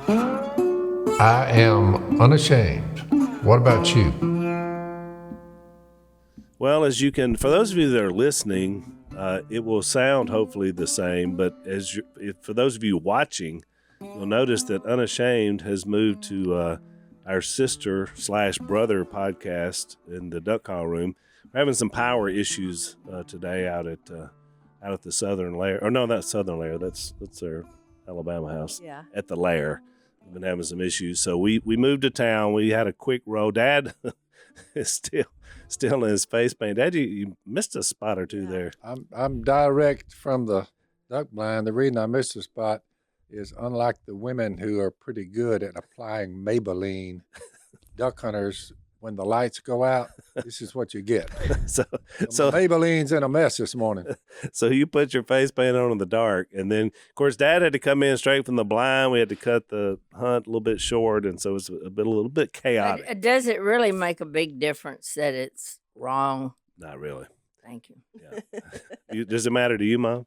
I am unashamed. What about you? Well, as you can, for those of you that are listening, it will sound hopefully the same, but for those of you watching, you'll notice that Unashamed has moved to our sister/brother podcast in the duck call room. We're having some power issues today out at the Southern Lair. Or no, not Southern Lair. That's our Alabama house. Yeah. At the Lair. We've been having some issues. So we moved to town. We had a quick roll. Dad is still in his face paint. Dad, you missed a spot or two there. I'm direct from the duck blind. The reason I missed a spot is unlike the women who are pretty good at applying Maybelline, duck hunters, when the lights go out, this is what you get. So Maybelline's in a mess this morning. So you put your face paint on in the dark, and then, of course, Dad had to come in straight from the blind. We had to cut the hunt a little bit short, and so it's a little bit chaotic. Does it really make a big difference that it's wrong? Not really. Thank you. Yeah. Does it matter to you, Mom?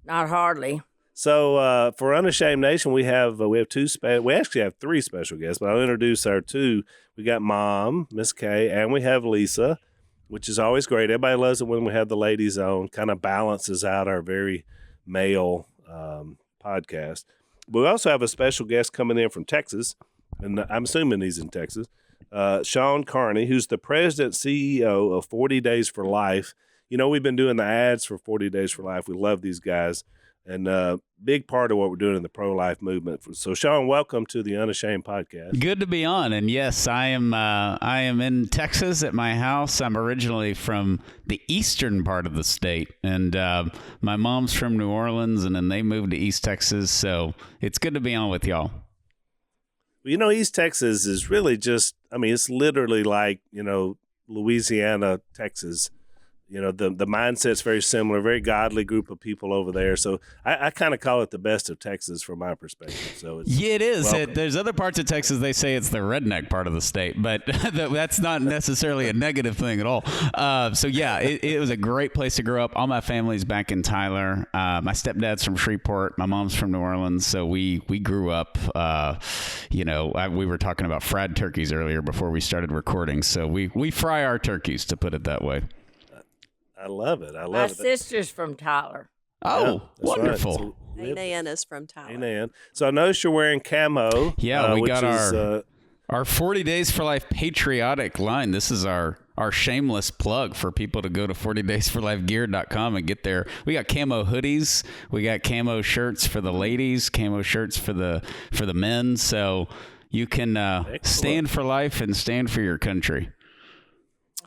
Not hardly. So for Unashamed Nation, we have we actually have three special guests, but I'll introduce our two. We got Mom, Miss Kay, and we have Lisa, which is always great. Everybody loves it when we have the ladies on. Kind of balances out our very male podcast. But we also have a special guest coming in from Texas, and I'm assuming he's in Texas. Shawn Carney, who's the president CEO of 40 Days for Life. You know, we've been doing the ads for 40 Days for Life. We love these guys. And big part of what we're doing in the pro-life movement. So, Shawn, welcome to the Unashamed podcast. Good to be on. And yes, I am in Texas at my house. I'm originally from the eastern part of the state, and my mom's from New Orleans, and then they moved to East Texas. So it's good to be on with y'all. Well, you know, East Texas is really just, I mean, it's literally like, you know, Louisiana, Texas. You know, the mindset's very similar, very godly group of people over there. So I kind of call it the best of Texas from my perspective. So it is. There's other parts of Texas, they say it's the redneck part of the state, but that's not necessarily a negative thing at all. So, yeah, it was a great place to grow up. All my family's back in Tyler. My stepdad's from Shreveport. My mom's from New Orleans. So we grew up, we were talking about fried turkeys earlier before we started recording. So we fry our turkeys, to put it that way. I love it. My sister's from Tyler. Oh, yeah, wonderful. Right. Hey, Nan is from Tyler. Hey, Nan. So I noticed you're wearing camo. Yeah, we got our 40 Days for Life patriotic line. This is our shameless plug for people to go to 40daysforlifegear.com and get there. We got camo hoodies. We got camo shirts for the ladies, camo shirts for the men. So you can stand for life and stand for your country.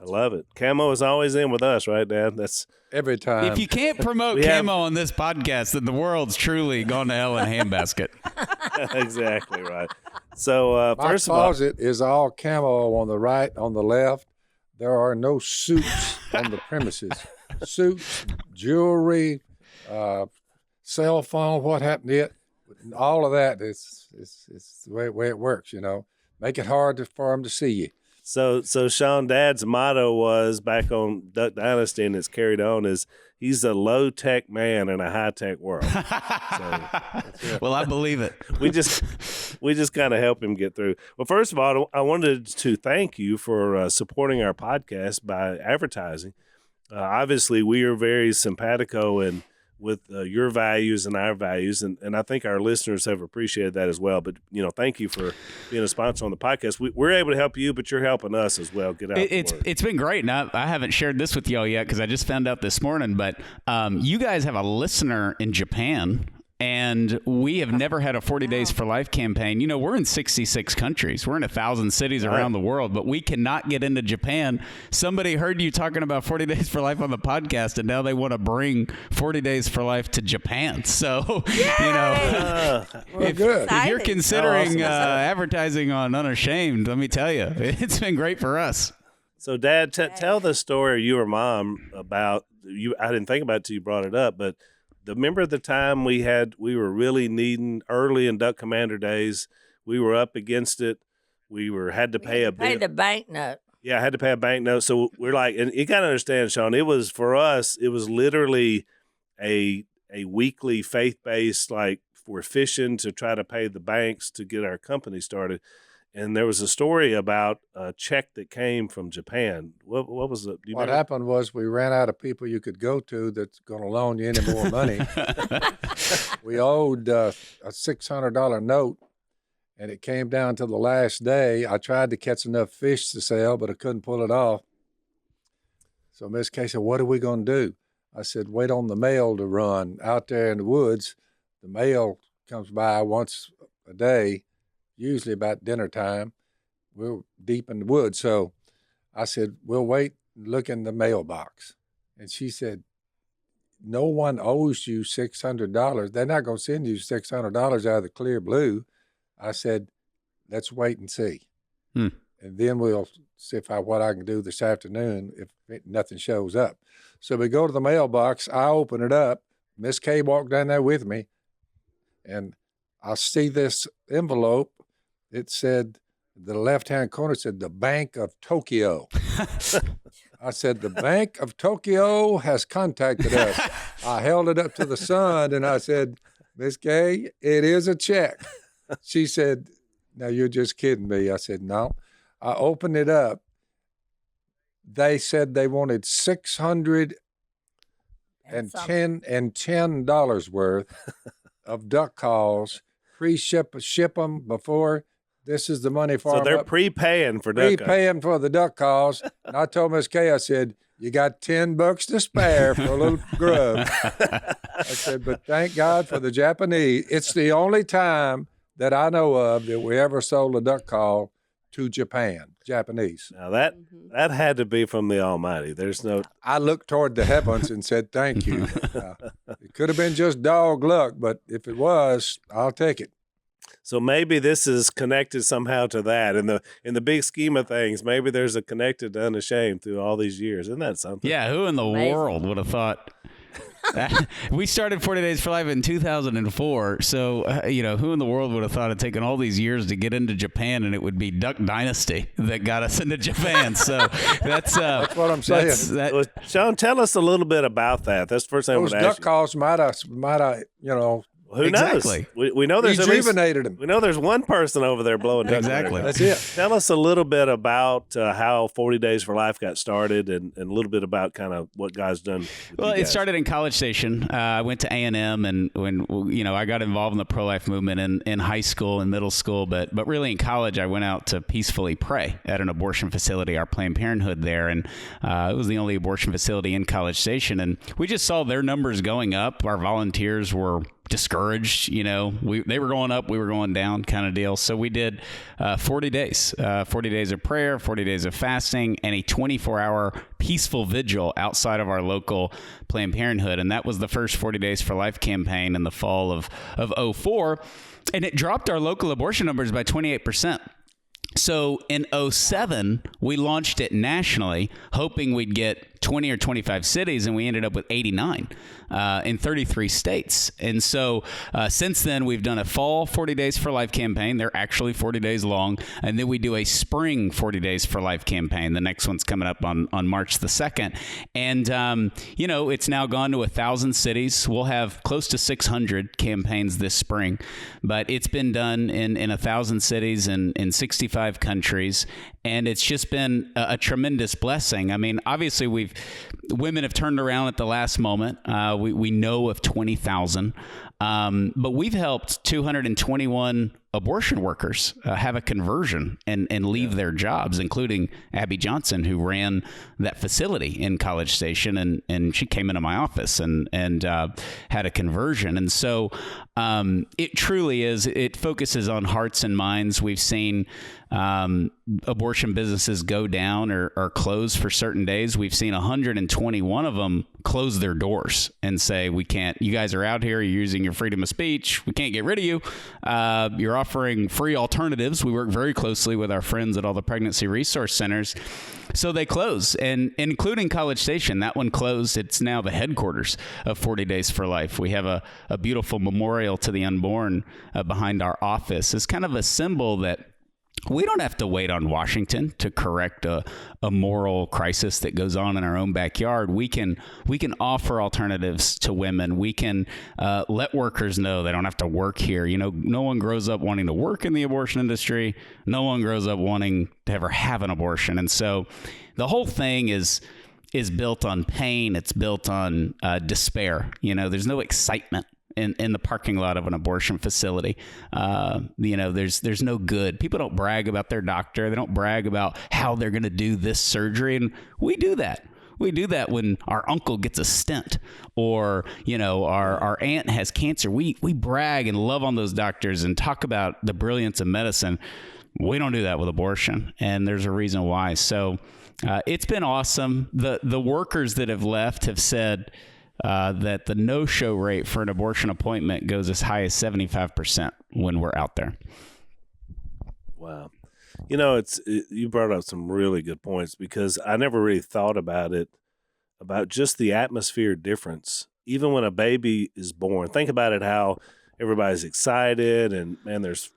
I love it. Camo is always in with us, right, Dad? That's every time. If you can't promote camo on this podcast, then the world's truly gone to hell in a handbasket. Exactly right. So my first of all, closet is all camo on the right, on the left. There are no suits on the premises. Suits, jewelry, cell phone. What happened to it? All of that is the way it works. You know, make it hard for them to see you. So Shawn, Dad's motto was back on Duck Dynasty, and it's carried on, is he's a low-tech man in a high-tech world. Well, I believe it. We just kind of help him get through. Well, first of all, I wanted to thank you for supporting our podcast by advertising. Obviously, we are very simpatico and with your values and our values, and I think our listeners have appreciated that as well. But, you know, thank you for being a sponsor on the podcast. We're able to help you, but you're helping us as well. Get out. It's been great. Now, I haven't shared this with y'all yet because I just found out this morning, but you guys have a listener in Japan. And we have never had a 40 Days for Life campaign. You know, we're in 66 countries. We're in 1,000 cities around the world, but we cannot get into Japan. Somebody heard you talking about 40 Days for Life on the podcast, and now they want to bring 40 Days for Life to Japan. So, you know, if you're considering advertising on Unashamed, let me tell you, it's been great for us. So, Dad, tell the story of you or Mom about you. I didn't think about it till you brought it up, but remember the time we were really needing early in Duck Commander days. We were up against it. We had to pay a bit. Pay the bank note. Yeah, I had to pay a bank note. So we're like, and you got to understand, Shawn, it was for us, it was literally a weekly faith-based like were fishing to try to pay the banks to get our company started. And there was a story about a check that came from Japan. What was it? What happened was we ran out of people you could go to that's going to loan you any more money. We owed a $600 note, and it came down to the last day. I tried to catch enough fish to sell, but I couldn't pull it off. So Miss Kay said, what are we going to do? I said, wait on the mail to run out there in the woods. The mail comes by once a day, usually about dinner time. We're deep in the woods. So I said, we'll wait and look in the mailbox. And she said, no one owes you $600. They're not going to send you $600 out of the clear blue. I said, let's wait and see. And then we'll see what I can do this afternoon if nothing shows up. So we go to the mailbox. I open it up. Miss Kay walked down there with me. And I see this envelope. It said, the left-hand corner said, the Bank of Tokyo. I said, the Bank of Tokyo has contacted us. I held it up to the sun, and I said, Miss Kay, it is a check. She said, now you're just kidding me. I said, no. I opened it up. They said they wanted $610 worth of duck calls, ship them before. This is the money for them. So they're prepaying for duck calls. Prepaying for the duck calls. And I told Miss Kay, I said, you got $10 to spare for a little grub. I said, but thank God for the Japanese. It's the only time that I know of that we ever sold a duck call to Japanese. Now that had to be from the Almighty. There's no. I looked toward the heavens and said, thank you. It could have been just dog luck, but if it was, I'll take it. So maybe this is connected somehow to that. In the big scheme of things, maybe there's a connected to Unashamed through all these years. Isn't that something? Yeah, who in the world would have thought? We started 40 Days for Life in 2004, so who in the world would have thought it'd taken all these years to get into Japan, and it would be Duck Dynasty that got us into Japan. So that's what I'm saying. Well, Sean, tell us a little bit about that. That's the first thing I would ask you. Those duck calls might have Who exactly. knows? We know there's rejuvenated them. We know there's one person over there blowing duck. Exactly. That's it. Tell us a little bit about how 40 Days for Life got started, and a little bit about kind of what God's done. Well, it started in College Station. I went to A&M, and when I got involved in the pro-life movement in high school and middle school, but really in college, I went out to peacefully pray at an abortion facility, our Planned Parenthood there, and it was the only abortion facility in College Station, and we just saw their numbers going up. Our volunteers were discouraged, they were going up, we were going down kind of deal. So we did 40 days of prayer, 40 days of fasting, and a 24-hour peaceful vigil outside of our local Planned Parenthood. And that was the first 40 Days for Life campaign in the fall of 2004. And it dropped our local abortion numbers by 28%. So in 2007, we launched it nationally, hoping we'd get 20 or 25 cities, and we ended up with 89 in 33 states. And so since then, we've done a fall 40 Days for Life campaign. They're actually 40 days long. And then we do a spring 40 Days for Life campaign. The next one's coming up on March the 2nd. And, it's now gone to 1,000 cities. We'll have close to 600 campaigns this spring. But it's been done in 1,000 cities and in 65 countries, and it's just been a tremendous blessing. I mean, obviously, women have turned around at the last moment. We know of 20,000, but we've helped 221 abortion workers have a conversion and leave their jobs, including Abby Johnson, who ran that facility in College Station, and she came into my office and had a conversion. And so it truly is. It focuses on hearts and minds. We've seen abortion businesses go down or close for certain days. We've seen 121 of them close their doors and say, we can't, you guys are out here, you're using your freedom of speech, we can't get rid of you. You're offering free alternatives. We work very closely with our friends at all the pregnancy resource centers. So they close, and including College Station, that one closed. It's now the headquarters of 40 Days for Life. We have a beautiful memorial to the unborn behind our office. It's kind of a symbol that We don't have to wait on Washington to correct a moral crisis that goes on in our own backyard. We can offer alternatives to women. We can let workers know they don't have to work here. You know, no one grows up wanting to work in the abortion industry. No one grows up wanting to ever have an abortion. And so the whole thing is built on pain. It's built on despair. You know, there's no excitement in the parking lot of an abortion facility. You know, there's no good. People don't brag about their doctor. They don't brag about how they're going to do this surgery. And we do that. We do that when our uncle gets a stent or, you know, our aunt has cancer. We brag and love on those doctors and talk about the brilliance of medicine. We don't do that with abortion. And there's a reason why. So it's been awesome. The workers that have left have said that the no-show rate for an abortion appointment goes as high as 75% when we're out there. Wow. You know, you brought up some really good points because I never really thought about it, about just the atmosphere difference. Even when a baby is born, think about it, how everybody's excited and, man, there's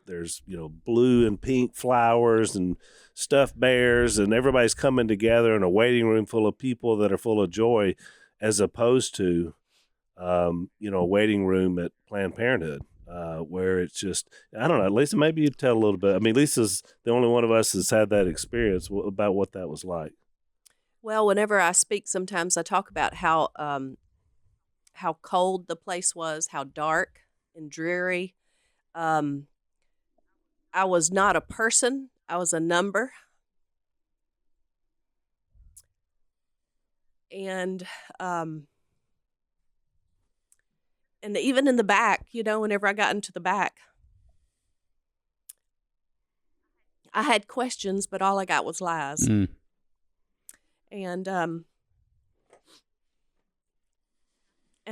you know, blue and pink flowers and stuffed bears and everybody's coming together in a waiting room full of people that are full of joy, as opposed to, you know, a waiting room at Planned Parenthood, where it's just, I don't know, Lisa, maybe you tell a little bit. I mean, Lisa's the only one of us that's had that experience about what that was like. Well, whenever I speak, sometimes I talk about how cold the place was, how dark and dreary. I was not a person. I was a number. And even in the back, you know, whenever I got into the back, I had questions, but all I got was lies. Mm. And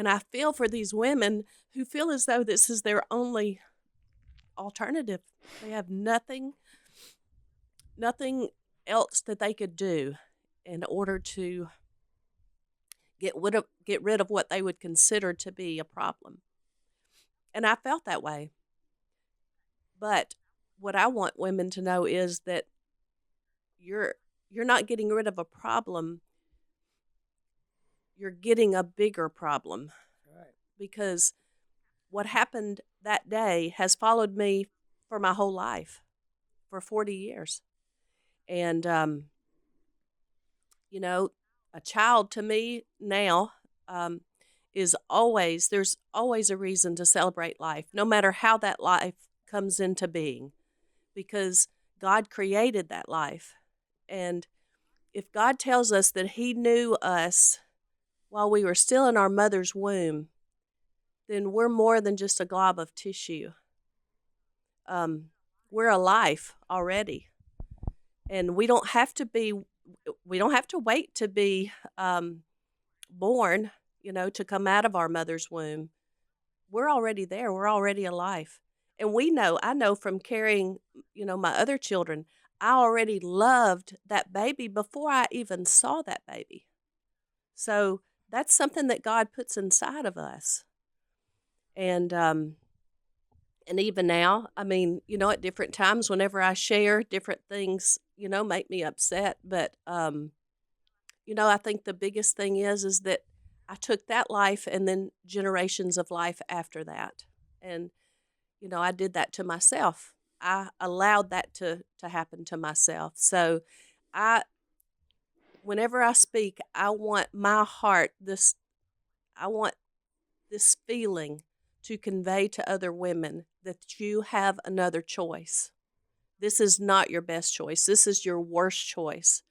I feel for these women who feel as though this is their only alternative. They have nothing else that they could do in order to get rid of what they would consider to be a problem. And I felt that way. But what I want women to know is that you're not getting rid of a problem. You're getting a bigger problem. Right. Because what happened that day has followed me for my whole life, for 40 years. And, you know, a child to me now there's always a reason to celebrate life, no matter how that life comes into being, because God created that life. And if God tells us that he knew us while we were still in our mother's womb, then we're more than just a glob of tissue. We're a life already. And we don't have to wait to be born, you know, to come out of our mother's womb. We're already there. We're already alive. And I know from carrying, you know, my other children, I already loved that baby before I even saw that baby. So that's something that God puts inside of us. And even now, I mean, you know, at different times, whenever I share, different things, you know, make me upset. But, you know, I think the biggest thing is that I took that life and then generations of life after that. And, you know, I did that to myself. I allowed that to happen to myself. So whenever I speak, I want my heart, I want this feeling to convey to other women that you have another choice. This is not your best choice. This is your worst choice,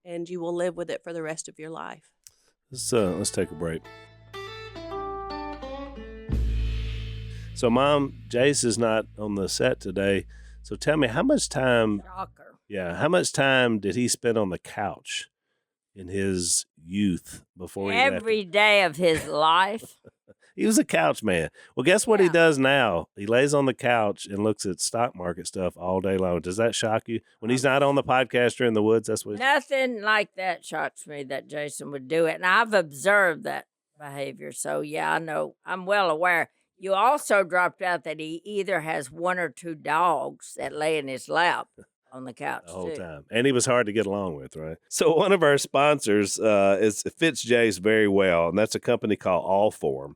and you will live with it for the rest of your life. Let's take a break. So, Mom, Jase is not on the set today. So tell me, how much time? Shocker. Yeah, how much time did he spend on the couch in his youth before he left? Every day of his life. He was a couch man. Well, guess what he does now? He lays on the couch and looks at stock market stuff all day long. Does that shock you? When he's not on the podcast or in the woods, that's what Nothing like that shocks me that Jason would do it. And I've observed that behavior. So, yeah, I know. I'm well aware. You also dropped out that he either has one or two dogs that lay in his lap on the couch the whole too. time. And he was hard to get along with, right? So one of our sponsors fits Jase very well, and that's a company called Allform.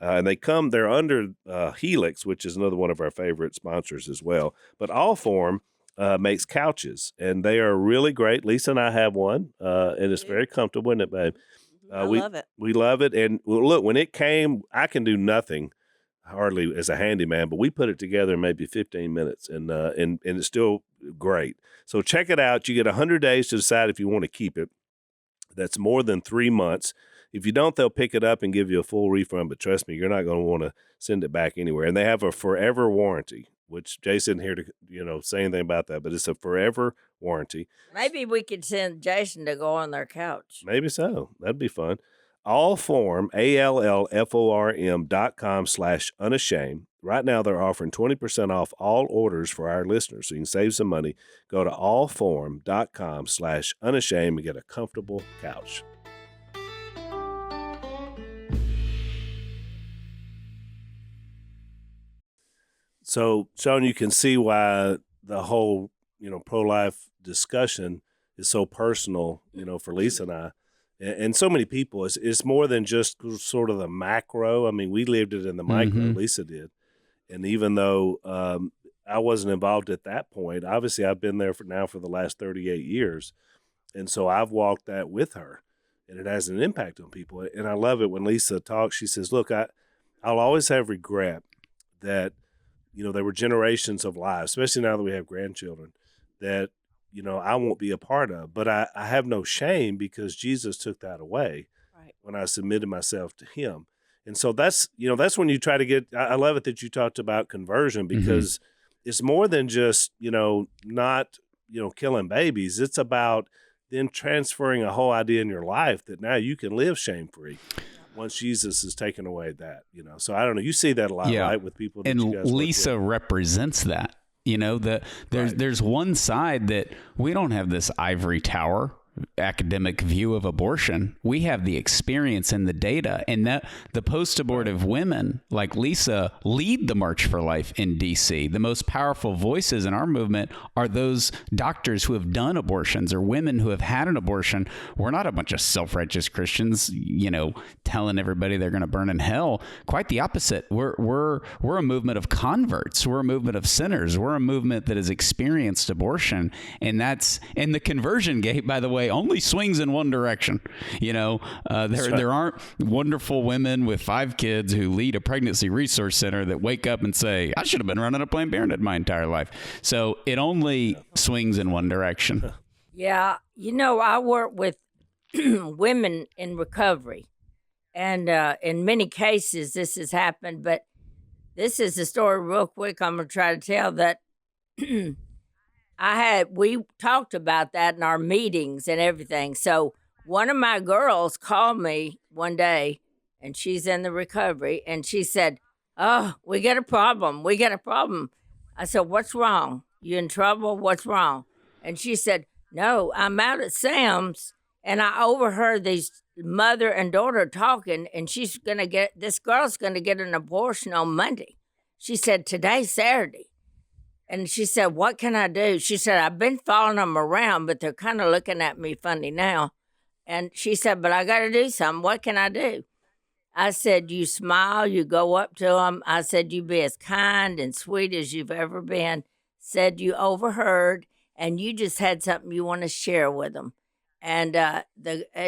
And they're under Helix, which is another one of our favorite sponsors as well. But Allform makes couches, and they are really great. Lisa and I have one, and it's very comfortable, isn't it, babe? I love it. We love it. And look, when it came, I can do nothing hardly as a handyman, but we put it together in maybe 15 minutes, and it's still great. So check it out. You get 100 days to decide if you want to keep it. That's more than 3 months. If you don't, they'll pick it up and give you a full refund. But trust me, you're not going to want to send it back anywhere. And they have a forever warranty, which Jason here to say anything about that, but it's a forever warranty. Maybe we could send Jason to go on their couch. Maybe so. That'd be fun. Allform, ALLFORM.com/unashamed. Right now, they're offering 20% off all orders for our listeners, so you can save some money. Go to allform.com/unashamed and get a comfortable couch. So, Sean, you can see why the whole, pro-life discussion is so personal, for Lisa and I. And so many people, it's more than just sort of the macro. I mean, we lived it in the micro, Lisa did. And even though I wasn't involved at that point, obviously I've been there for the last 38 years. And so I've walked that with her, and it has an impact on people. And I love it when Lisa talks. She says, look, I'll always have regret that, there were generations of lives, especially now that we have grandchildren, that, I won't be a part of. But I have no shame because Jesus took that away when I submitted myself to him. And so that's when you try to get, I love it that you talked about conversion, because it's more than just, not, killing babies. It's about then transferring a whole idea in your life that now you can live shame-free once Jesus has taken away that, So I don't know. You see that a lot, right, with people that and you guys work Lisa with. represents that. There's one side that we don't have this ivory tower academic view of abortion. We have the experience and the data, and that the post-abortive women like Lisa lead the March for Life in DC. The most powerful voices in our movement are those doctors who have done abortions or women who have had an abortion. We're not a bunch of self-righteous Christians, telling everybody they're going to burn in hell. Quite the opposite. We're a movement of converts. We're a movement of sinners. We're a movement that has experienced abortion, and the conversion gate, by the way, only swings in one direction. There aren't wonderful women with 5 kids who lead a pregnancy resource center that wake up and say, I should have been running a Planned Parenthood my entire life. So it only swings in one direction. Yeah. I work with women in recovery. And in many cases, this has happened. But this is a story real quick I'm going to try to tell that we talked about that in our meetings and everything. So one of my girls called me one day, and she's in the recovery, and she said, oh, we got a problem. I said, what's wrong? You in trouble? What's wrong? And she said, no, I'm out at Sam's, and I overheard these mother and daughter talking, and this girl's going to get an abortion on Monday. She said, today's Saturday. And she said, what can I do? She said, I've been following them around, but they're kind of looking at me funny now. And she said, but I got to do something. What can I do? I said, you smile, you go up to them. I said, you be as kind and sweet as you've ever been. Said you overheard, and you just had something you want to share with them. And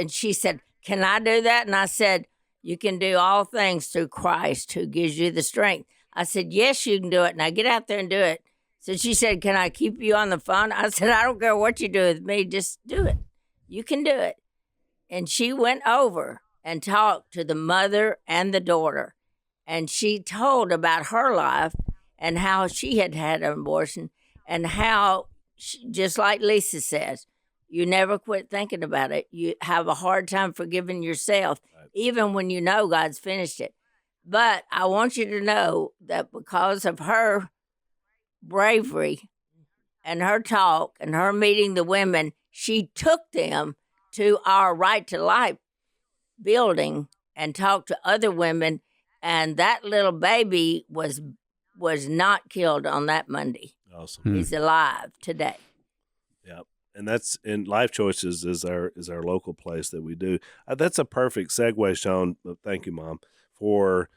she said, can I do that? And I said, you can do all things through Christ who gives you the strength. I said, yes, you can do it. Now get out there and do it. So she said, can I keep you on the phone? I said, I don't care what you do with me. Just do it. You can do it. And she went over and talked to the mother and the daughter. And she told about her life and how she had had an abortion and how, just like Lisa says, you never quit thinking about it. You have a hard time forgiving yourself, even when you know God's finished it. But I want you to know that because of her bravery and her talk and her meeting the women, she took them to our Right to Life building and talked to other women, and that little baby was not killed on that Monday. Awesome. He's alive today. Yeah. And that's in Life Choices is our local place that we do. That's a perfect segue, Sean. Thank you, Mom, for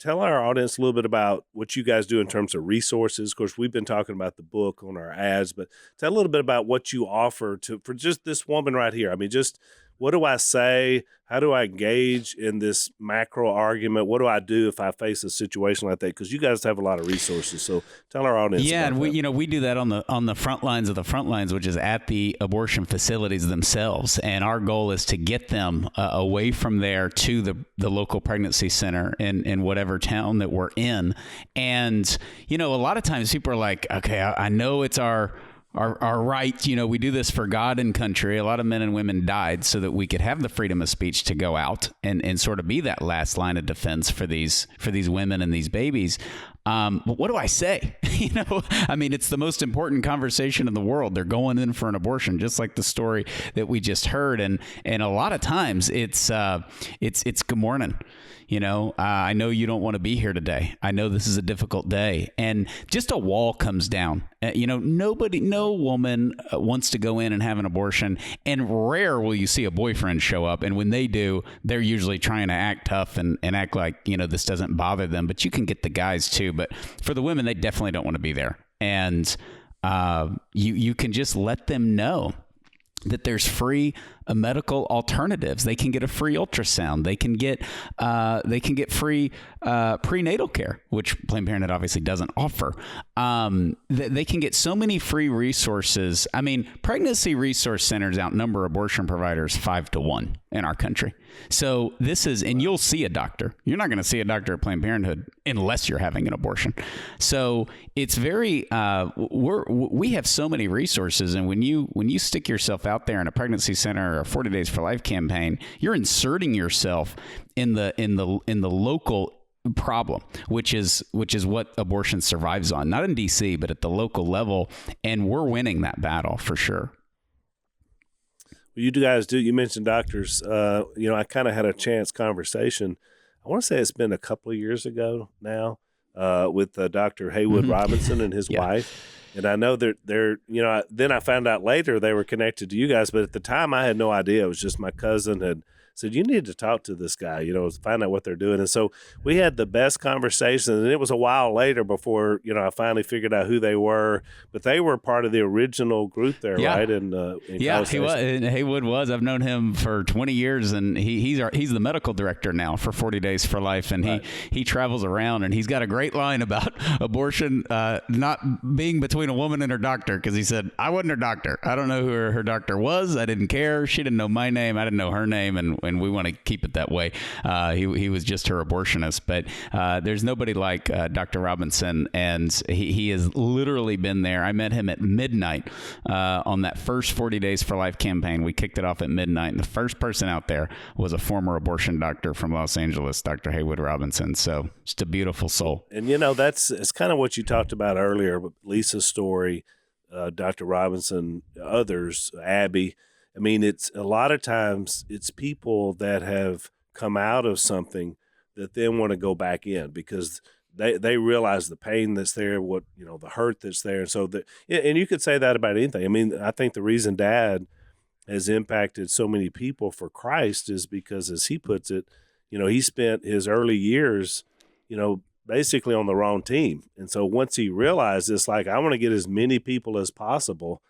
tell our audience a little bit about what you guys do in terms of resources. Of course, we've been talking about the book on our ads, but tell a little bit about what you offer for just this woman right here. I mean, just what do I say? How do I engage in this macro argument? What do I do if I face a situation like that? Because you guys have a lot of resources. So tell our audience. Yeah, about and that. we do that on the front lines of the front lines, which is at the abortion facilities themselves. And our goal is to get them away from there to the local pregnancy center in whatever town that we're in. And a lot of times people are like, okay, I know it's our right, we do this for God and country. A lot of men and women died so that we could have the freedom of speech to go out and sort of be that last line of defense for these women and these babies. But what do I say? I mean, it's the most important conversation in the world. They're going in for an abortion, just like the story that we just heard. And a lot of times it's good morning. I know you don't want to be here today. I know this is a difficult day. And just a wall comes down. No woman wants to go in and have an abortion. And rare will you see a boyfriend show up. And when they do, they're usually trying to act tough and act like, this doesn't bother them. But you can get the guys too. But for the women, they definitely don't want to be there. And you can just let them know that there's free medical alternatives. They can get a free ultrasound. They can get free prenatal care, which Planned Parenthood obviously doesn't offer. They can get so many free resources. I mean, pregnancy resource centers outnumber abortion providers 5-1 in our country. So this is, and you'll see a doctor. You're not going to see a doctor at Planned Parenthood unless you're having an abortion. So it's very, we have so many resources. And when you stick yourself out there in a pregnancy center or a 40 Days for Life campaign, you're inserting yourself in the local problem, which is what abortion survives on, not in DC, but at the local level. And we're winning that battle for sure. You guys do. You mentioned doctors. I kind of had a chance conversation. I want to say it's been a couple of years ago now with Dr. Haywood Robinson and his wife. And I know they're then I found out later they were connected to you guys. But at the time, I had no idea. It was just my cousin had said, you need to talk to this guy, find out what they're doing. And so we had the best conversation. And it was a while later before, I finally figured out who they were. But they were part of the original group there, right? In he was. And Haywood was. I've known him for 20 years, and he's the medical director now for 40 Days for Life. And he travels around, and he's got a great line about abortion not being between a woman and her doctor, because he said, I wasn't her doctor. I don't know who her doctor was. I didn't care. She didn't know my name. I didn't know her name. And we want to keep it that way. He was just her abortionist, but there's nobody like Dr. Robinson, and he has literally been there. I met him at midnight on that first 40 Days for Life campaign. We kicked it off at midnight, and the first person out there was a former abortion doctor from Los Angeles, Dr. Haywood Robinson. So just a beautiful soul. And it's kind of what you talked about earlier with Lisa's story, Dr. Robinson, others, Abby. I mean, it's a lot of times it's people that have come out of something that then want to go back in because they realize the pain that's there, the hurt that's there. And so and you could say that about anything. I mean, I think the reason Dad has impacted so many people for Christ is because, as he puts it, he spent his early years, basically on the wrong team. And so once he realized this, like, I want to get as many people as possible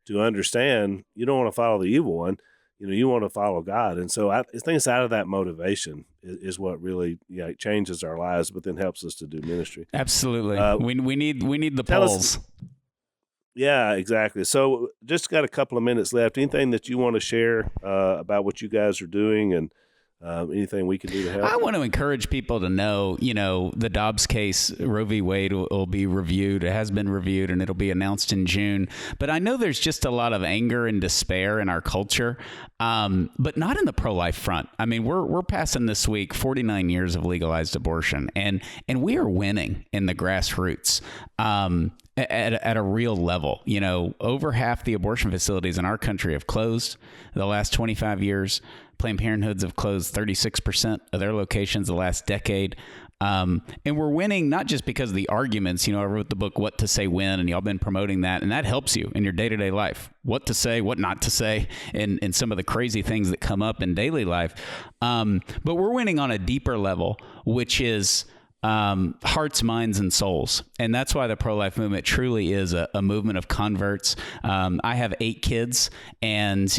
to understand you don't want to follow the evil one, you want to follow God. And so I think it's out of that motivation is what really changes our lives, but then helps us to do ministry. Absolutely. We need the polls. Yeah, exactly. So just got a couple of minutes left. Anything that you want to share about what you guys are doing and anything we can do to help? I want to encourage people to know, the Dobbs case, Roe v. Wade will be reviewed. It has been reviewed, and it'll be announced in June. But I know there's just a lot of anger and despair in our culture, but not in the pro-life front. I mean, we're passing this week 49 years of legalized abortion, and we are winning in the grassroots. At a real level. Over half the abortion facilities in our country have closed the last 25 years. Planned Parenthoods have closed 36% of their locations the last decade. And we're winning not just because of the arguments. I wrote the book, What to Say When, and y'all been promoting that. And that helps you in your day-to-day life. What to say, what not to say, and some of the crazy things that come up in daily life. But we're winning on a deeper level, which is hearts, minds, and souls. And that's why the pro-life movement truly is a movement of converts. I have 8 kids, and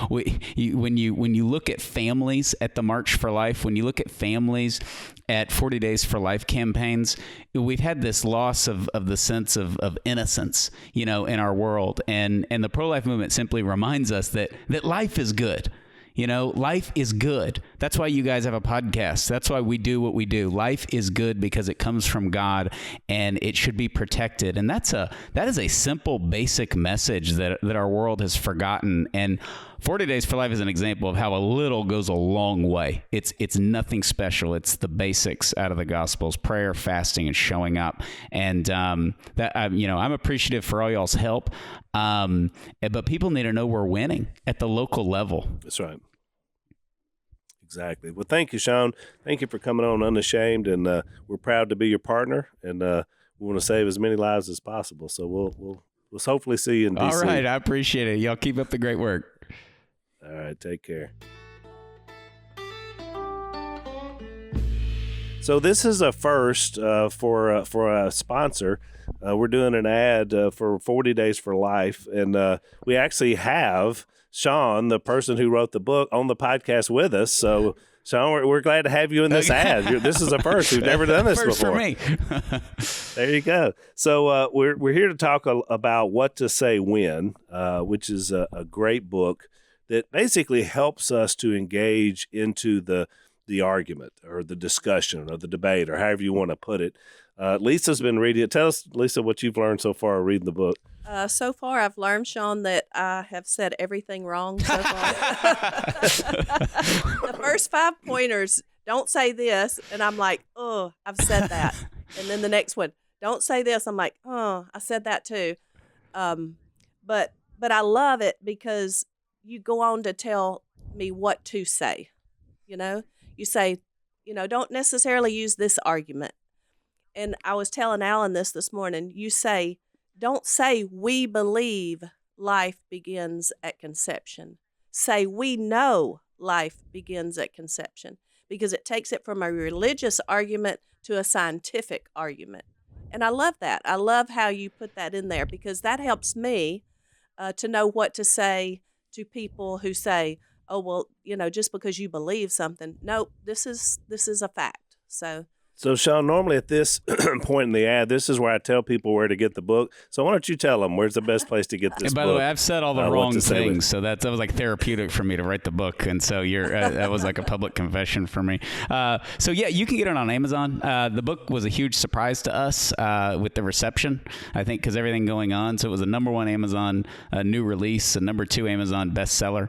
when you look at families at the March for Life, when you look at families at 40 Days for Life campaigns, we've had this loss of the sense of innocence, in our world. And the pro-life movement simply reminds us that life is good. Life is good. That's why you guys have a podcast. That's why we do what we do. Life is good because it comes from God, and it should be protected. And that is a simple, basic message that our world has forgotten. And 40 Days for Life is an example of how a little goes a long way. It's nothing special. It's the basics out of the Gospels: prayer, fasting, and showing up. And I'm appreciative for all y'all's help. But people need to know we're winning at the local level. That's right. Exactly. Well, thank you, Sean. Thank you for coming on Unashamed, and we're proud to be your partner, and we want to save as many lives as possible. So we'll hopefully see you in DC. All right, I appreciate it. Y'all keep up the great work. All right, take care. So this is a first for a sponsor. We're doing an ad for 40 Days for Life, and we actually have Sean, the person who wrote the book, on the podcast with us. So, Sean, we're glad to have you in this ad. This is a first. We've never done this first before. For me. There you go. So we're here to talk about What to Say When, which is a great book that basically helps us to engage into the argument or the discussion or the debate or however you want to put it. Lisa's been reading it. Tell us, Lisa, what you've learned so far reading the book. So far, I've learned, Sean, that I have said everything wrong so far. The first 5 pointers, don't say this, and I'm like, oh, I've said that. And then the next one, don't say this. I'm like, oh, I said that too. But I love it because you go on to tell me what to say. You say, don't necessarily use this argument. And I was telling Alan this morning. You say, don't say we believe life begins at conception. Say we know life begins at conception, because it takes it from a religious argument to a scientific argument. And I love that. I love how you put that in there, because that helps me to know what to say to people who say, oh, well, just because you believe something. No, this is a fact. So, Sean, normally at this point in the ad, this is where I tell people where to get the book. So why don't you tell them where's the best place to get this book? And by the way, I've said all the wrong things, so that was like therapeutic for me to write the book, and so that was like a public confession for me. So yeah, you can get it on Amazon. The book was a huge surprise to us with the reception, I think, because everything going on. So it was a #1 Amazon new release, a #2 Amazon bestseller.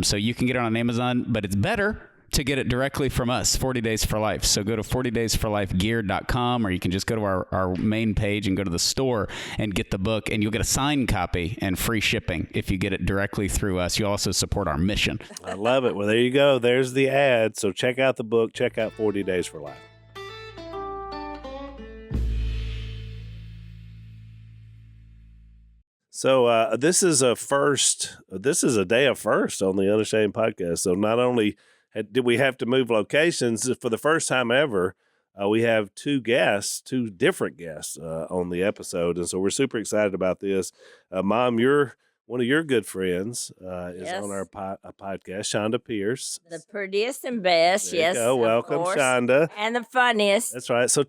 So you can get it on Amazon, but it's better to get it directly from us, 40 Days for Life. So go to 40daysforlifegear.com, or you can just go to our main page and go to the store and get the book, and you'll get a signed copy and free shipping if you get it directly through us. You also support our mission. I love it. Well, there you go. There's the ad. So check out the book. Check out 40 Days for Life. So this is a first. This is a day of first on the Unashamed podcast. So not only did we have to move locations, for the first time ever, we have 2 different guests on the episode. And so we're super excited about this. Mom, one of your good friends is on our podcast, Chonda Pierce. The prettiest and best, There yes. you go. Welcome, of course. Shonda. And the funniest. That's right. So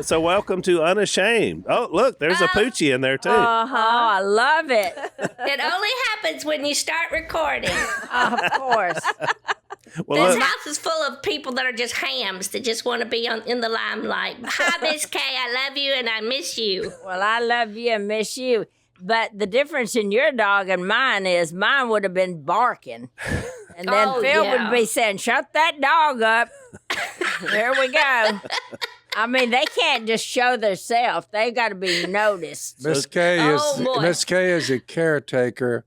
so welcome to Unashamed. Oh, look, there's a poochie in there too. I love it. It only happens when you start recording. Of course. Well, This look, house is full of people that are just hams that just want to be in the limelight. Hi, Miss Kay. I love you and I miss you. Well, I love you and miss you. But the difference in your dog and mine is mine would have been barking. And then Phil would be saying, shut that dog up. There we go. I mean, they can't just show themselves. They've got to be noticed. Miss Kay is a caretaker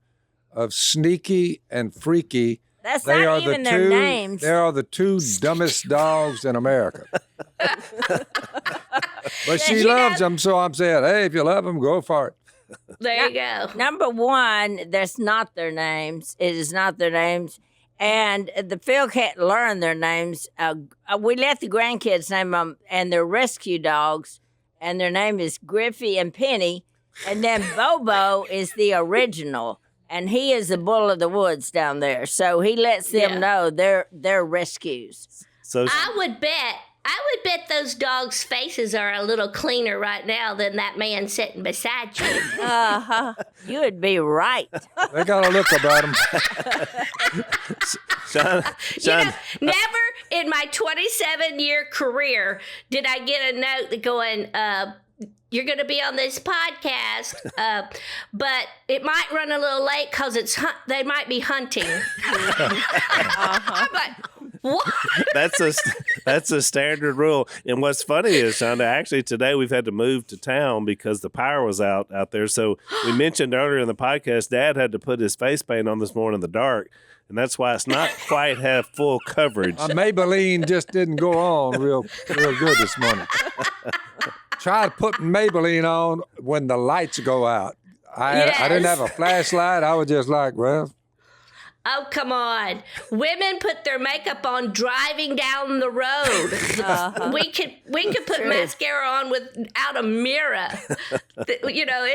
of Sneaky and Freaky, That's They not are even the their two. names. They are the two dumbest dogs in America. But she loves them, so I'm saying, hey, if you love them, go for it. There you go. Number one, that's not their names. It is not their names. And the Phil can't learn their names. We let the grandkids name them, and they're rescue dogs, and their name is Griffey and Penny. And then Bobo is the original, and he is the bull of the woods down there. So he lets them know they're rescues. So I would bet those dogs' faces are a little cleaner right now than that man sitting beside you. You would be right. They got a look about them. Sean, Never in my 27-year career did I get a note going, you're going to be on this podcast, but it might run a little late because they might be hunting. I'm like, what? That's a standard rule. And what's funny is, Shonda, actually today we've had to move to town because the power was out there. So we mentioned earlier in the podcast, Dad had to put his face paint on this morning in the dark. And that's why it's not quite have full coverage. Maybelline just didn't go on real good this morning. Try putting Maybelline on when the lights go out. I didn't have a flashlight. I was just like, well. Oh, come on. Women put their makeup on driving down the road. We could put mascara on without a mirror. You know,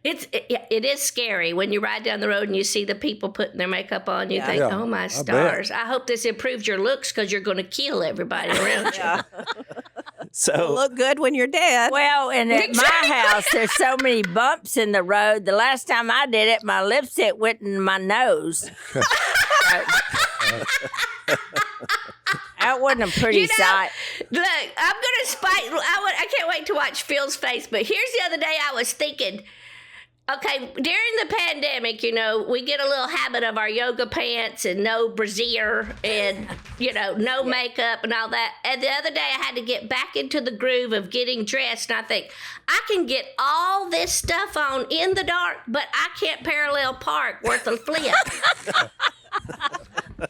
it is scary when you ride down the road and you see the people putting their makeup on. You think, oh, my stars. I hope this improves your looks because you're going to kill everybody around you. So Look good when you're dead. Well, and at my house, there's so many bumps in the road. The last time I did it, my lipstick went in my nose. That wasn't a pretty sight. Look, I'm going to spite. I can't wait to watch Phil's face. But here's the other day I was thinking, okay, during the pandemic, you know, we get a little habit of our yoga pants and no brassiere and, you know, no makeup and all that. And the other day I had to get back into the groove of getting dressed. And I think, I can get all this stuff on in the dark, but I can't parallel park worth a flip.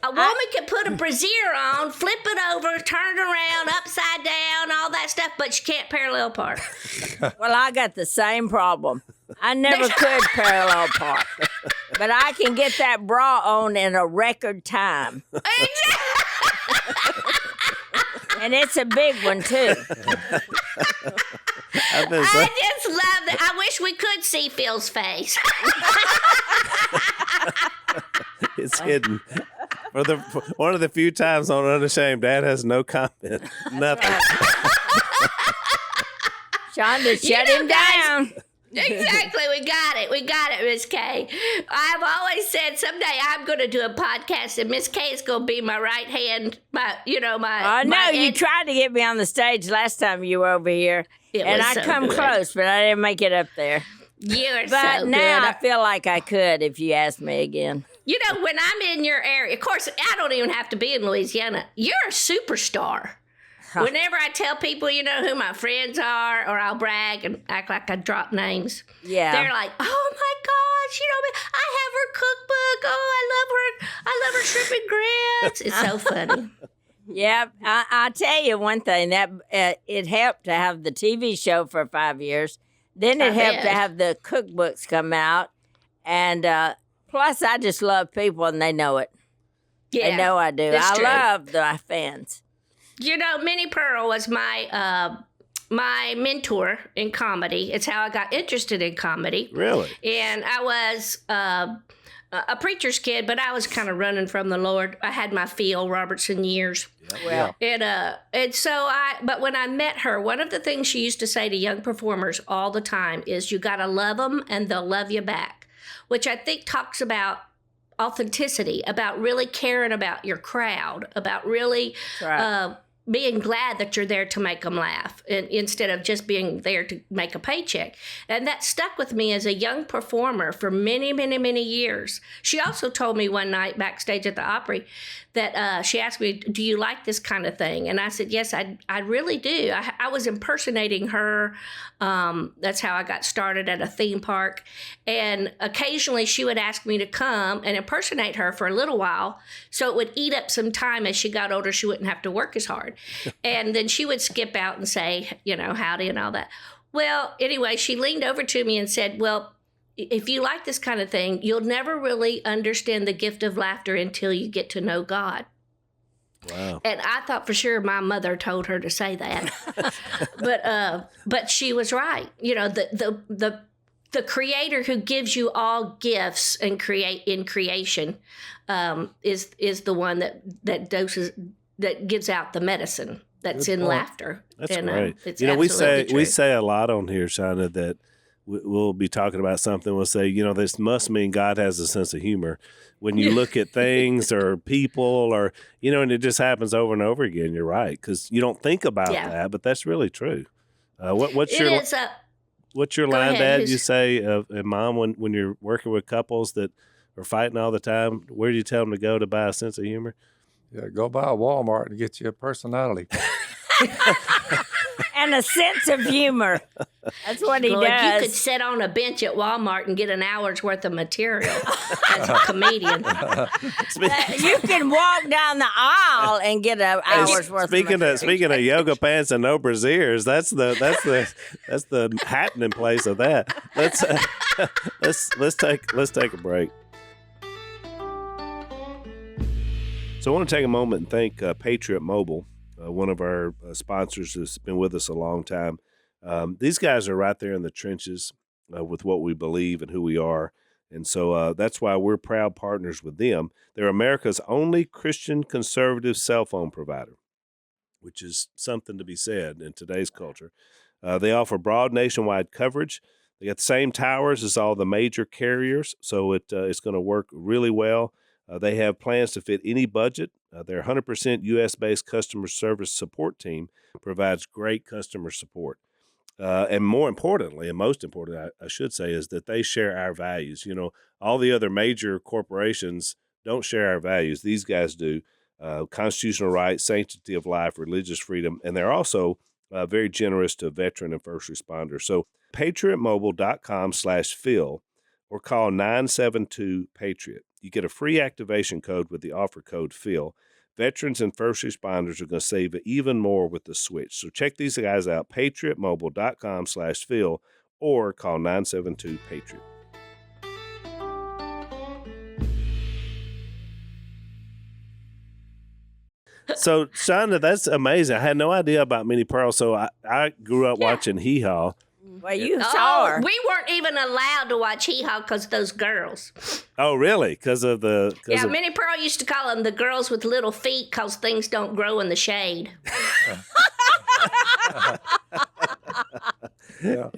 A woman can put a brassiere on, flip it over, turn it around, upside down, all that stuff, but she can't parallel park. Well, I got the same problem. I never could parallel park. But I can get that bra on in a record time. And it's a big one, too. I just love that. I wish we could see Phil's face. it's hidden. For one of the few times on Unashamed, Dad has no comment. Nothing. Shonda, shut him down. Exactly. We got it, Miss Kay. I've always said someday I'm going to do a podcast and Miss Kay is going to be my right hand, You tried to get me on the stage last time you were over here. And I come close, but I didn't make it up there. But now I feel like I could if you asked me again. You know, when I'm in your area, of course, I don't even have to be in Louisiana. You're a superstar. Whenever I tell people, you know, who my friends are, or I'll brag and act like I drop names. Yeah. They're like, oh, my gosh, you know, I have her cookbook. Oh, I love her shrimp and grits. It's so funny. Yeah, I'll tell you one thing. That it helped to have the TV show for 5 years. Then it helped to have the cookbooks come out. And plus, I just love people, and they know it. Yeah, they know I do. I love my fans. You know, Minnie Pearl was my mentor in comedy. It's how I got interested in comedy. Really? And I was a preacher's kid, but I was kind of running from the Lord. I had my Phil Robertson years. Yeah. But when I met her, one of the things she used to say to young performers all the time is, you got to love them and they'll love you back, which I think talks about authenticity, about really caring about your crowd, about really being glad that you're there to make them laugh instead of just being there to make a paycheck. And that stuck with me as a young performer for many, many, many years. She also told me one night backstage at the Opry that she asked me, do you like this kind of thing? And I said, yes, I really do. I was impersonating her. That's how I got started at a theme park. And occasionally she would ask me to come and impersonate her for a little while. So it would eat up some time. As she got older, she wouldn't have to work as hard. And then she would skip out and say, howdy and all that. Well, anyway, she leaned over to me and said, well, if you like this kind of thing, you'll never really understand the gift of laughter until you get to know God. Wow. And I thought for sure my mother told her to say that. But she was right. The creator who gives you all gifts and creation is the one that gives out the medicine that's Good in point. laughter. That's and, great. It's We absolutely true. say a lot on here, Shonda, that we'll be talking about something. We'll say, this must mean God has a sense of humor. When you look at things or people or, and it just happens over and over again. You're right. Because you don't think about that, but that's really true. What's your line, ahead. Dad? You say, Mom, when you're working with couples that are fighting all the time, where do you tell them to go to buy a sense of humor? Yeah, go by Walmart and get you a personality. And a sense of humor. That's what he Lord, you does. could sit on a bench at Walmart and get an hour's worth of material as a comedian. You can walk down the aisle and get an hour's worth of material. Speaking of yoga pants and no brassieres, that's the happening place of that. Let's take a break. So I want to take a moment and thank Patriot Mobile, one of our sponsors who's been with us a long time. These guys are right there in the trenches with what we believe and who we are. And so that's why we're proud partners with them. They're America's only Christian conservative cell phone provider, which is something to be said in today's culture. They offer broad nationwide coverage. They got the same towers as all the major carriers, so it's going to work really well. They have plans to fit any budget. Their 100% U.S.-based customer service support team provides great customer support. And more importantly, and most important, I should say, is that they share our values. All the other major corporations don't share our values. These guys do. Constitutional rights, sanctity of life, religious freedom, and they're also very generous to veteran and first responders. So patriotmobile.com/Phil or call 972-PATRIOT. You get a free activation code with the offer code Phil. Veterans and first responders are going to save even more with the switch. So check these guys out, patriotmobile.com/Phil or call 972-PATRIOT. So, Shonda, that's amazing. I had no idea about Minnie Pearl. So I grew up watching Hee Haw. Well, you saw her. We weren't even allowed to watch Hee Haw because those girls. Oh, really? Because of the... Minnie Pearl used to call them the girls with little feet because things don't grow in the shade. Yeah.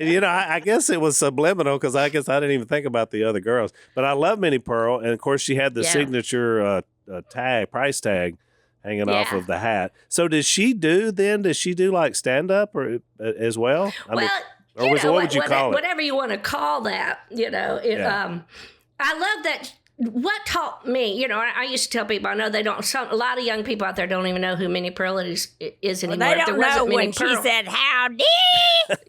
I guess it was subliminal because I guess I didn't even think about the other girls. But I love Minnie Pearl. And, of course, she had the signature price tag hanging off of the hat. So does she do like stand-up or as well? What would you call it? Whatever you want to call that, I love that. What taught me, I used to tell people, I know a lot of young people out there don't even know who Minnie Pearl is anymore. They don't know when she said, howdy.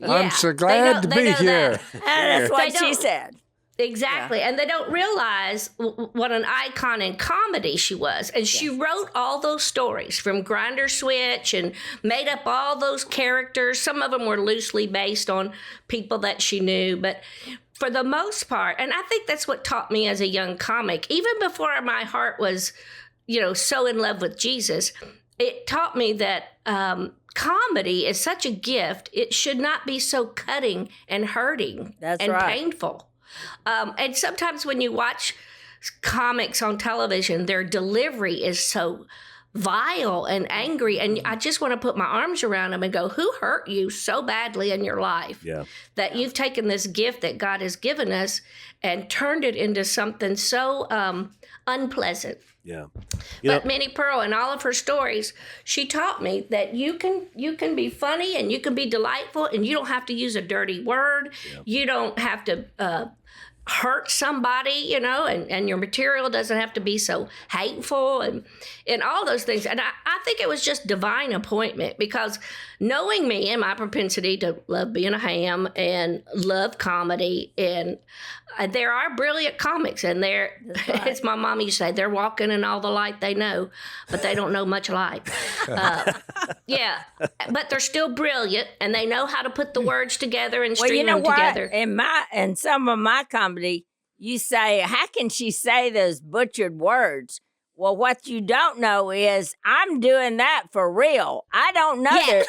I'm so glad to be here. That's what she said. Exactly. Yeah. And they don't realize what an icon in comedy she was. And she wrote all those stories from Grinder Switch and made up all those characters. Some of them were loosely based on people that she knew. But for the most part, and I think that's what taught me as a young comic, even before my heart was, so in love with Jesus, it taught me that comedy is such a gift. It should not be so cutting and hurting and painful. And sometimes when you watch comics on television, their delivery is so vile and angry. And I just want to put my arms around them and go, who hurt you so badly in your life that you've taken this gift that God has given us and turned it into something so unpleasant. Yeah. But Minnie Pearl, in all of her stories, she taught me that you can be funny and you can be delightful, and you don't have to use a dirty word. You don't have to hurt somebody, you know, and your material doesn't have to be so hateful and all those things. And I think it was just divine appointment, because knowing me and my propensity to love being a ham and love comedy, and there are brilliant comics, and as my mom used to say, they're walking in all the light they know, but they don't know much light. But they're still brilliant, and they know how to put the words together and string them together. In some of my comedy, you say, how can she say those butchered words? Well, what you don't know is I'm doing that for real. I don't know that.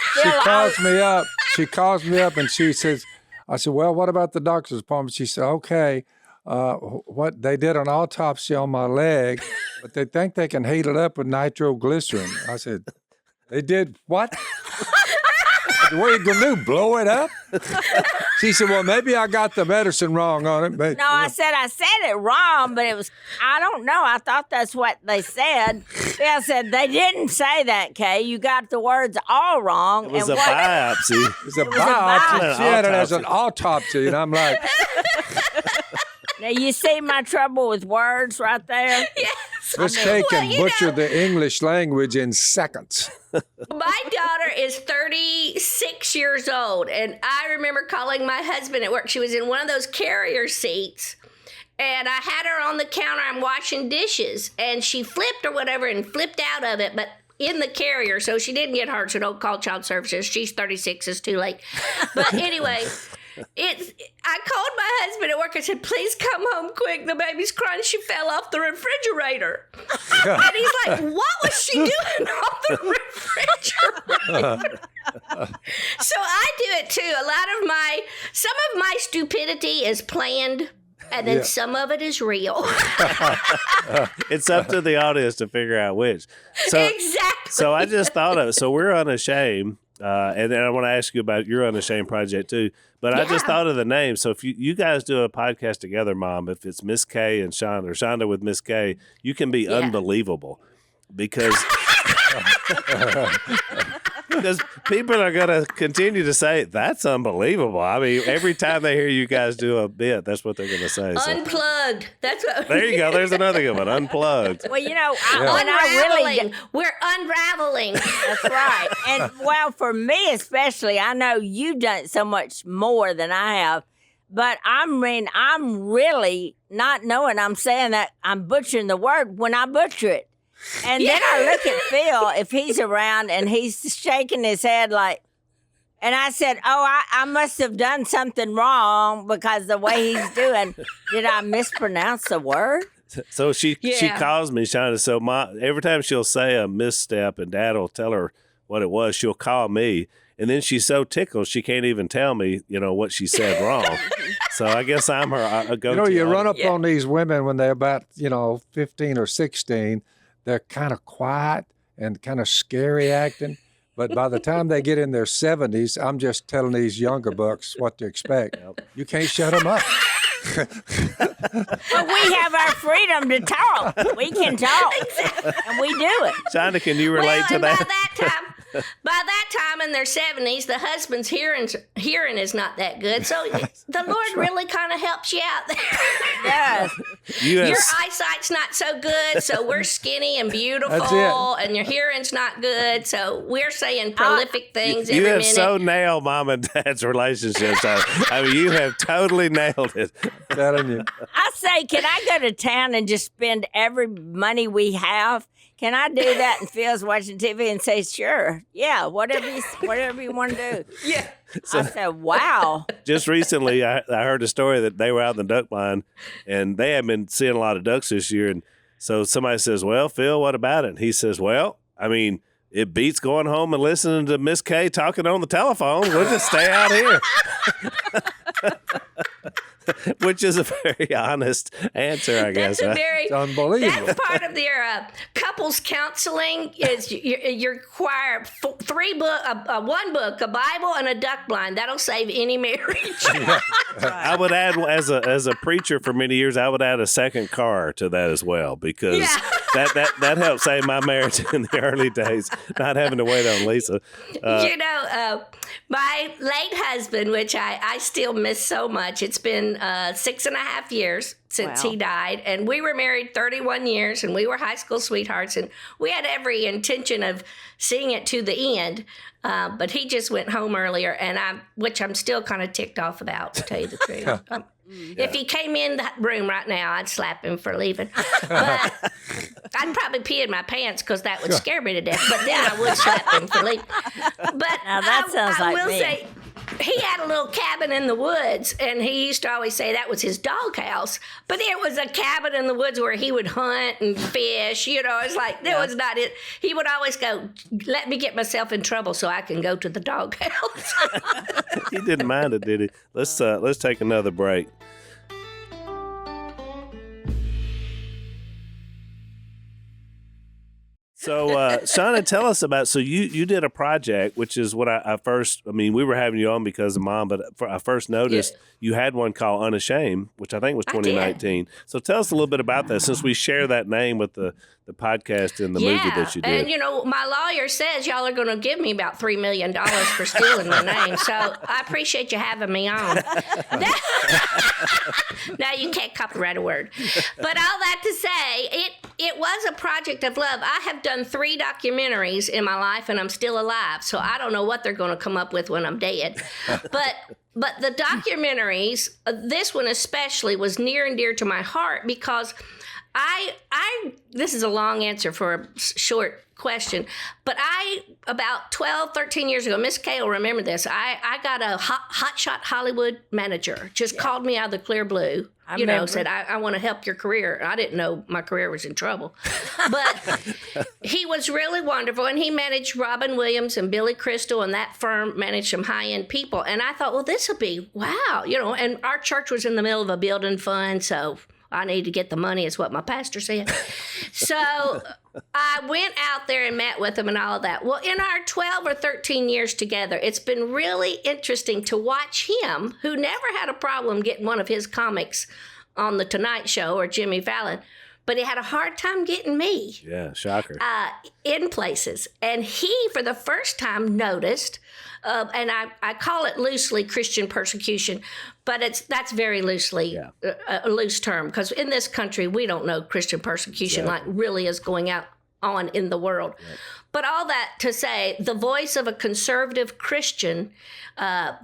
She calls me up and she says, I said, well, what about the doctor's appointment? She said, okay, what they did an autopsy on my leg, but they think they can heat it up with nitroglycerin. I said, they did what? What are you going to do, blow it up? She said, well, maybe I got the medicine wrong on it. But, no, I said it wrong, but it was, I don't know. I thought that's what they said. Phil said, they didn't say that, Kay. You got the words all wrong. It was a biopsy. It was a biopsy. She had it as an autopsy, and I'm like... Now, you see my trouble with words right there? Yes. Miss Kay can butcher the English language in seconds. My daughter is 36 years old, and I remember calling my husband at work. She was in one of those carrier seats, and I had her on the counter. I'm washing dishes, and she flipped or whatever and flipped out of it, but in the carrier, so she didn't get hurt, so don't call child services. She's 36, it's too late. But anyway... I called my husband at work. I said, please come home quick. The baby's crying. She fell off the refrigerator. And he's like, what was she doing on the refrigerator? So I do it too. Some of my stupidity is planned, and then some of it is real. It's up to the audience to figure out which. Exactly. So I just thought of it. So we're Unashamed. And then I want to ask you about your Unashamed project too. But I just thought of the name. So if you guys do a podcast together, Mom, if it's Miss Kay and Shonda, or Shonda with Miss Kay, you can be unbelievable, because people are going to continue to say, that's unbelievable. I mean, every time they hear you guys do a bit, that's what they're going to say. So. Unplugged. That's what. There you go. There's another good one. Unplugged. Well, you know, we're unraveling. That's right. And well, for me especially, I know you've done so much more than I have. But I'm really not knowing. I'm saying that I'm butchering the word when I butcher it. And then I look at Phil, if he's around, and he's shaking his head like, and I said, I must have done something wrong because the way he's doing. Did I mispronounce the word? So she calls me, Shonda. So every time she'll say a misstep and Dad will tell her what it was, she'll call me. And then she's so tickled, she can't even tell me, what she said wrong. So I guess I'm her go-to. You run up on these women when they're about, 15 or 16. They're kind of quiet and kind of scary acting. But by the time they get in their 70s, I'm just telling these younger bucks what to expect. You can't shut them up. But we have our freedom to talk. We can talk. And we do it. Shonda, can you relate to that? By that time in their 70s, the husband's hearing is not that good. So the Lord really kind of helps you out there. Yes. Your eyesight's not so good, so we're skinny and beautiful, and your hearing's not good, so we're saying prolific things every minute. You have so nailed Mom and Dad's relationship. I mean, you have totally nailed it. I'm telling you. I say, can I go to town and just spend every money we have? Can I do that? And Phil's watching TV and say, sure, yeah, whatever you want to do. Yeah. So, I said, wow. Just recently, I heard a story that they were out in the duck line, and they had been seeing a lot of ducks this year. And so somebody says, well, Phil, what about it? And he says, well, I mean, it beats going home and listening to Miss Kay talking on the telephone. We'll just stay out here. Which is a very honest answer, I guess. It's unbelievable. That's part of their couple couples counseling is you require one book, a Bible, and a duck blind. That'll save any marriage. I would add, as a preacher for many years, I would add a second car to that as well, because that helped save my marriage in the early days, not having to wait on Lisa. My late husband, which I still miss so much, it's been 6.5 years since he died, and we were married 31 years, and we were high school sweethearts, and we had every intention of seeing it to the end, but he just went home earlier, which I'm still kind of ticked off about, to tell you the truth. If he came in the room right now, I'd slap him for leaving. But I'd probably pee in my pants because that would scare me to death. But then I would slap him for leaving. But Now that sounds I like will me. say, he had a little cabin in the woods, and he used to always say that was his doghouse. But it was a cabin in the woods where he would hunt and fish. It's like, that was not it. He would always go, let me get myself in trouble so I can go to the doghouse. He didn't mind it, did he? Let's take another break. So, Shonda, tell us about, so you did a project, which is what we were having you on because of Mom, but I first noticed you had one called Unashamed, which I think was 2019. So tell us a little bit about that, since we share that name with the podcast and the movie that you did. And, my lawyer says y'all are going to give me about $3 million for stealing my name, so I appreciate you having me on. Now you can't copyright a word. But all that to say, it was a project of love. I have done 3 documentaries in my life, and I'm still alive, so I don't know what they're going to come up with when I'm dead. But the documentaries, this one especially, was near and dear to my heart because this is a long answer for a short question, but about 12, 13 years ago, Miss Kay will remember this, I got a hotshot Hollywood manager, just called me out of the clear blue, said, I want to help your career. I didn't know my career was in trouble. But he was really wonderful, and he managed Robin Williams and Billy Crystal, and that firm managed some high-end people. And I thought, well, this will be, wow, and our church was in the middle of a building fund, so I need to get the money, is what my pastor said. So I went out there and met with him and all of that. Well, in our 12 or 13 years together, it's been really interesting to watch him, who never had a problem getting one of his comics on The Tonight Show or Jimmy Fallon, but he had a hard time getting me. Yeah, shocker. In places. And he, for the first time, noticed, and I call it loosely Christian persecution, but that's very loosely a loose term, because in this country, we don't know Christian persecution like really is going on in the world. Right. But all that to say, the voice of a conservative Christian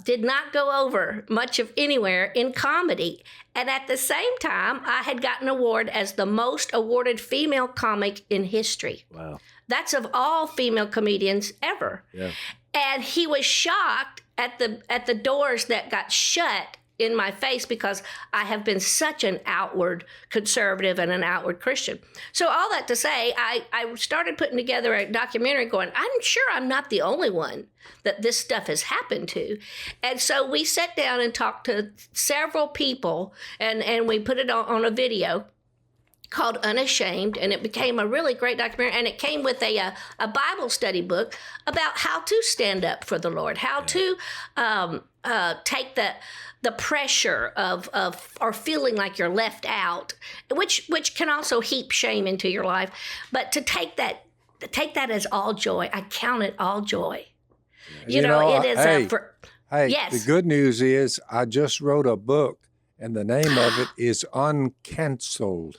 did not go over much of anywhere in comedy. And at the same time, I had gotten an award as the most awarded female comic in history. Wow. That's of all female comedians ever. Yeah. And he was shocked at the doors that got shut in my face because I have been such an outward conservative and an outward Christian. So all that to say, I started putting together a documentary going, I'm sure I'm not the only one that this stuff has happened to. And so we sat down and talked to several people, and we put it on a video called Unashamed, and it became a really great documentary, and it came with a Bible study book about how to stand up for the Lord, how to take the pressure of or feeling like you're left out, which can also heap shame into your life, but to take that as all joy. I count it all joy. It is yes. The good news is I just wrote a book, and the name of it is Uncanceled.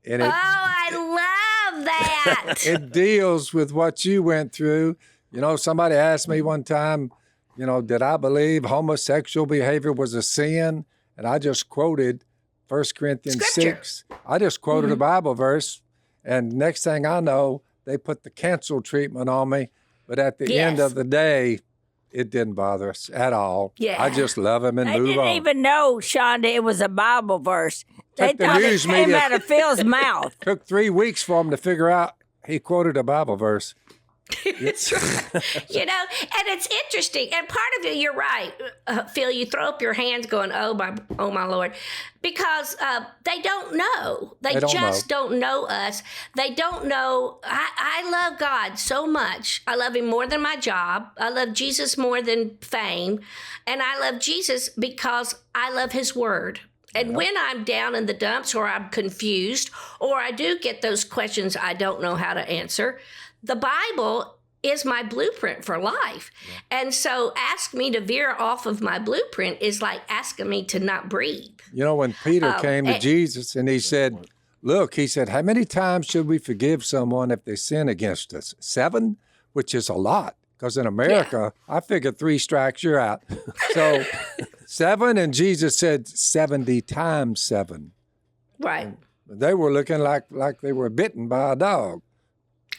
And I love that. It deals with what you went through. Somebody asked me one time, did I believe homosexual behavior was a sin? And I just quoted 1 Corinthians Scripture. 6. I just quoted a Bible verse, and next thing I know, they put the cancel treatment on me. But at the end of the day, it didn't bother us at all. Yeah. I just love him and move on. They didn't even know, Shonda, it was a Bible verse. They the thought it news came media- out of Phil's mouth. Took 3 weeks for him to figure out he quoted a Bible verse. It's you know, and it's interesting. And part of it, you're right, Phil. You throw up your hands, going, "Oh my Lord," because they don't know. They just don't know us. They don't know. I love God so much. I love Him more than my job. I love Jesus more than fame, and I love Jesus because I love His Word. And when I'm down in the dumps, or I'm confused, or I do get those questions I don't know how to answer, the Bible is my blueprint for life. Yeah. And so ask me to veer off of my blueprint is like asking me to not breathe. You know, when Peter came to Jesus and he said, look, he said, how many times should we forgive someone if they sin against us? 7, which is a lot. Because in America, I figured 3 strikes, you're out. So 7, and Jesus said 70 times 7. Right. And they were looking like they were bitten by a dog.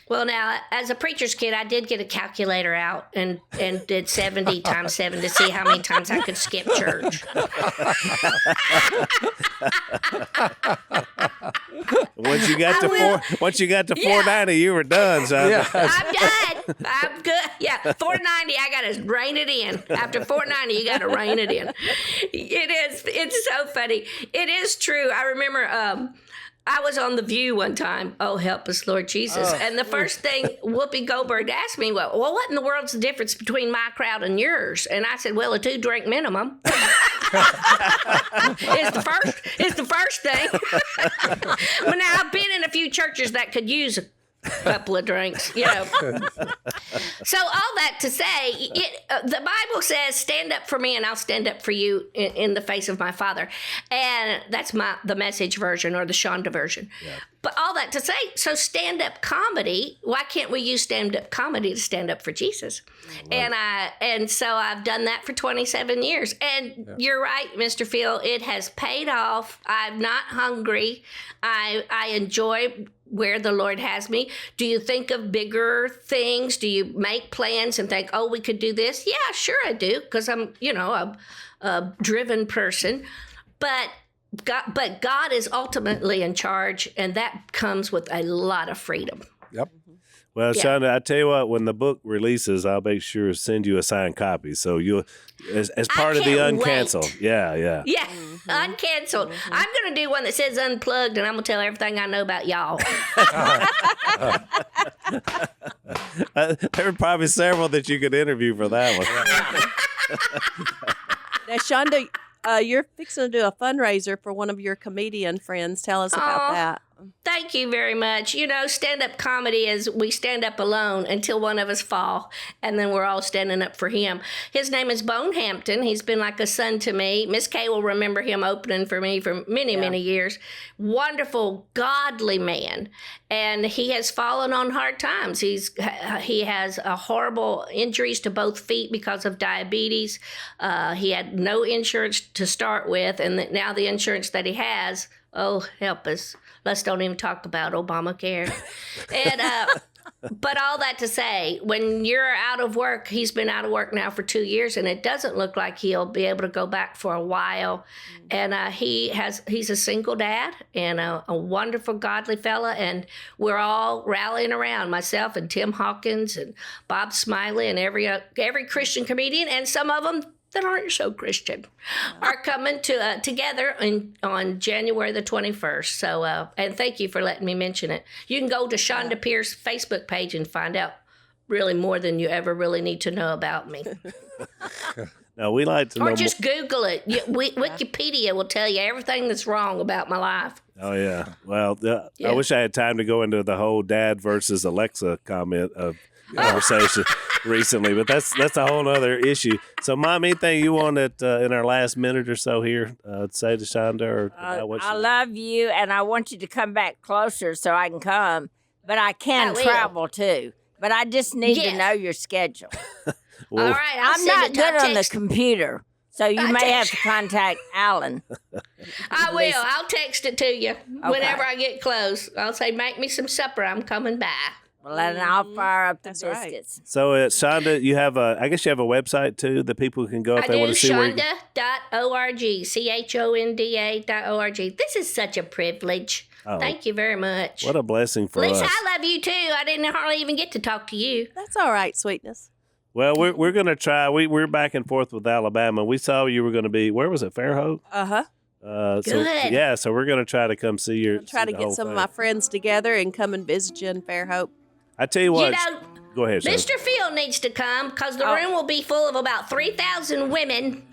Well, now, as a preacher's kid, I did get a calculator out and did 70 times 7 to see how many times I could skip church. Once you got to 490, you were done, son. Yeah. I'm done. I'm good. Yeah, 490, I got to rein it in. After 490, you got to rein it in. It is. It's so funny. It is true. I remember I was on The View one time. Oh, help us, Lord Jesus. And the first thing Whoopi Goldberg asked me, well, what in the world's the difference between my crowd and yours? And I said, well, a 2-drink minimum. It's the first thing. But now I've been in a few churches that could use a couple of drinks, you know. So all that to say, the Bible says, stand up for me and I'll stand up for you in the face of my Father. And that's the Message version, or the Shonda version. Yeah. But all that to say, so stand-up comedy, why can't we use stand-up comedy to stand up for Jesus? Right. And so I've done that for 27 years. And you're right, Mr. Phil, it has paid off. I'm not hungry. I enjoy where the Lord has me. Do you think of bigger things? Do you make plans and think, oh, we could do this? Yeah, sure I do, because I'm, a driven person. But God is ultimately in charge, and that comes with a lot of freedom. Yep. Well, Shonda, I tell you what, when the book releases, I'll make sure to send you a signed copy. So you'll, as part of the uncanceled. Wait. Yeah. Yeah, uncanceled. Mm-hmm. I'm going to do one that says unplugged, and I'm going to tell everything I know about y'all. There are probably several that you could interview for that one. Now, Shonda, you're fixing to do a fundraiser for one of your comedian friends. Tell us about that. Thank you very much. Stand-up comedy is we stand up alone until one of us fall, and then we're all standing up for him. His name is Bone Hampton. He's been like a son to me. Miss Kay will remember him opening for me for many, many years. Wonderful, godly man, and he has fallen on hard times. He has horrible injuries to both feet because of diabetes. He had no insurance to start with, and now the insurance that he has, oh, help us. Let's don't even talk about Obamacare. And but all that to say, when you're out of work, he's been out of work now for 2 years, and it doesn't look like he'll be able to go back for a while. And he's a single dad and a wonderful, godly fella, and we're all rallying around, myself and Tim Hawkins and Bob Smiley and every Christian comedian, and some of them that aren't so Christian are coming together on January the 21st. So, and thank you for letting me mention it. You can go to Chonda Pierce Facebook page and find out really more than you ever really need to know about me. Now, we like to know. Or just Google it. Wikipedia will tell you everything that's wrong about my life. Oh, yeah. Well, I wish I had time to go into the whole dad versus Alexa comment of conversation recently, but that's a whole other issue. So, Mom, anything you wanted in our last minute or so here say to Shonda? Or I love you, and I want you to come back closer so I can come, but I can travel too. But I just need to know your schedule. Well, all right, I'm not good on the computer, so you may have to contact Alan. I will. I'll text it to you whenever I get close. I'll say, make me some supper. I'm coming by. Well, then I'll fire up the That's right. biscuits. So, Shonda, you have I guess you have a website too that people can go if I they do, want to see where you Shonda.org, Chonda.org. This is such a privilege. Oh. Thank you very much. What a blessing for Lisa, us. I love you too. I didn't hardly even get to talk to you. That's all right, sweetness. Well, we're going to try. We're back and forth with Alabama. We saw you were going to be, where was it, Fairhope? Uh-huh. So, Good. yeah, so we're going to try to come see your. I'll try to see the get whole some of thing. my friends together and come and visit you in Fairhope. I tell you what. You know, go ahead, Shonda. Mr. Phil needs to come because the Oh. room will be full of about 3,000 women.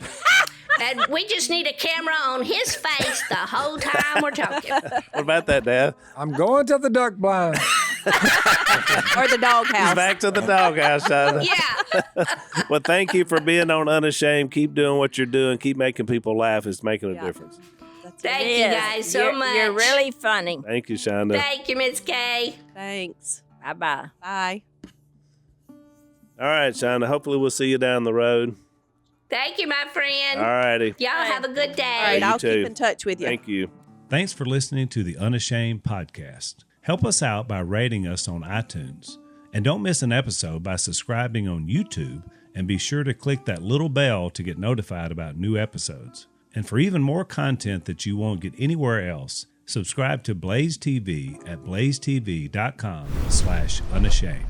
And we just need a camera on his face the whole time we're talking. What about that, Dad? I'm going to the duck blind. Or the doghouse. Back to the doghouse, Shonda. Yeah. Well, thank you for being on Unashamed. Keep doing what you're doing. Keep making people laugh. It's making a Yeah. difference. Thank you Yes, guys so you're, much. You're really funny. Thank you, Shonda. Thank you, Miss Kay. Thanks. Bye-bye. Bye. All right, Shonda. Hopefully, we'll see you down the road. Thank you, my friend. All righty. Y'all have a good day. All right, you I'll too. keep in touch with you. Thank you. Thanks for listening to the Unashamed podcast. Help us out by rating us on iTunes. And don't miss an episode by subscribing on YouTube, and be sure to click that little bell to get notified about new episodes. And for even more content that you won't get anywhere else, subscribe to Blaze TV at blazetv.com/unashamed.